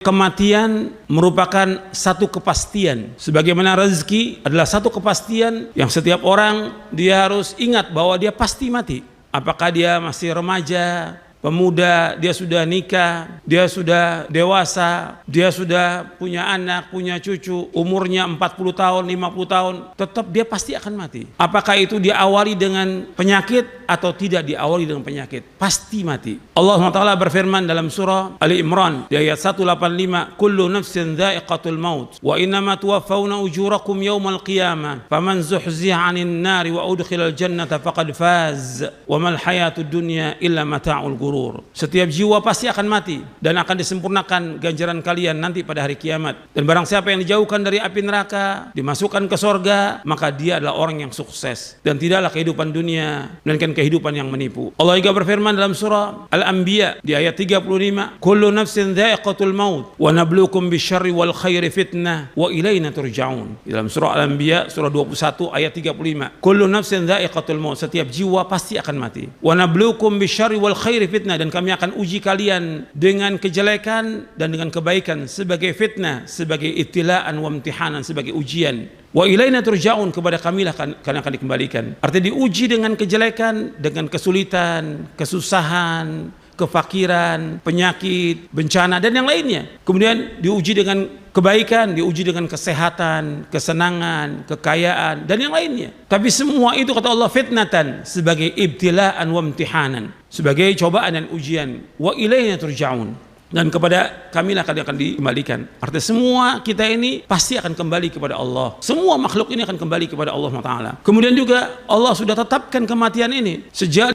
Kematian merupakan satu kepastian, sebagaimana rezeki adalah satu kepastian yang setiap orang dia harus ingat bahwa dia pasti mati. Apakah dia masih remaja, pemuda, dia sudah nikah, dia sudah dewasa, dia sudah punya anak, punya cucu, umurnya 40 tahun, 50 tahun, tetap dia pasti akan mati. Apakah itu diawali dengan penyakit atau tidak diawali dengan penyakit, pasti mati. Allah SWT berfirman dalam surah Ali Imran di ayat 185, kullu nafsin dha'iqatul maut wa innama tuwaffawna ujurakum yawmal qiyamah faman zuhziha 'anil nari wa udkhilal jannata faqad faz wa mal hayatud dunya illa mata'ul ghurur. Setiap jiwa pasti akan mati dan akan disempurnakan ganjaran kalian nanti pada hari kiamat. Dan barang siapa yang dijauhkan dari api neraka, dimasukkan ke sorga, maka dia adalah orang yang sukses dan tidaklah kehidupan dunia melainkan kehidupan yang menipu. Allah juga berfirman dalam surah Al-Anbiya di ayat 35, kullu nafsin dha'iqatul maut wa nabluukum bisyarri wal khairi fitnah wa ilaina turja'un. Dalam surah Al-Anbiya surah 21 ayat 35, kullu nafsin dha'iqatul maut, setiap jiwa pasti akan mati. Wa nabluukum bisyarri wal khairi fitnah, dan kami akan uji kalian dengan kejelekan dan dengan kebaikan sebagai fitnah, sebagai ibtilaan wa imtihanan, sebagai ujian. Wa ilaina turja'un, kepada kamilah kalian akan dikembalikan. Artinya diuji dengan kejelekan, dengan kesulitan, kesusahan, kefakiran, penyakit, bencana dan yang lainnya. Kemudian diuji dengan kebaikan, diuji dengan kesehatan, kesenangan, kekayaan dan yang lainnya. Tapi semua itu kata Allah fitnatan, sebagai ibtilaan wa imtihanan, sebagai cobaan dan ujian. Wa ilaina turja'un, dan kepada kamilah kalian akan dikembalikan. Artinya semua kita ini pasti akan kembali kepada Allah. Semua makhluk ini akan kembali kepada Allah Taala. Kemudian juga Allah sudah tetapkan kematian ini sejak 50.000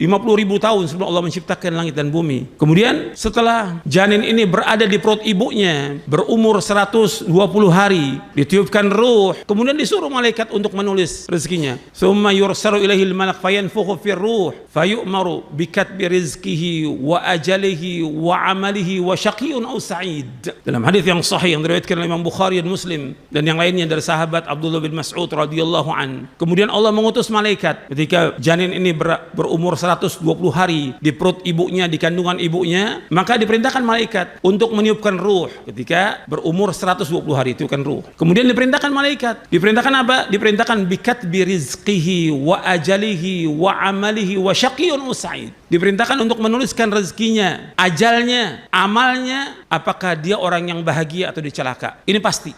tahun sebelum Allah menciptakan langit dan bumi. Kemudian setelah janin ini berada di perut ibunya berumur 120 hari, ditiupkan ruh, kemudian disuruh malaikat untuk menulis rezekinya. Tsumma yursalu ilaihil malak fayanfukhu fir ruh fayu'maru bikatbi rizqihi wa ajalihi wa amalihi wa syaqiyun aw sa'id. Dalam hadis yang sahih yang diriwayatkan oleh Imam Bukhari dan Muslim dan yang lainnya dari sahabat Abdullah bin Mas'ud radhiyallahu an. Kemudian Allah mengutus malaikat ketika janin ini berumur 120 hari di perut ibunya, di kandungan ibunya, maka diperintahkan malaikat untuk meniupkan ruh ketika berumur 120 hari, tiupkan ruh. Kemudian diperintahkan malaikat, diperintahkan apa? Diperintahkan bikatbi rizqihi wa ajalihi wa amalihi wa syaqiyun aw sa'id. Diperintahkan untuk menuliskan rezekinya, ajalnya, amalnya, apakah dia orang yang bahagia atau dicelaka. Ini pasti.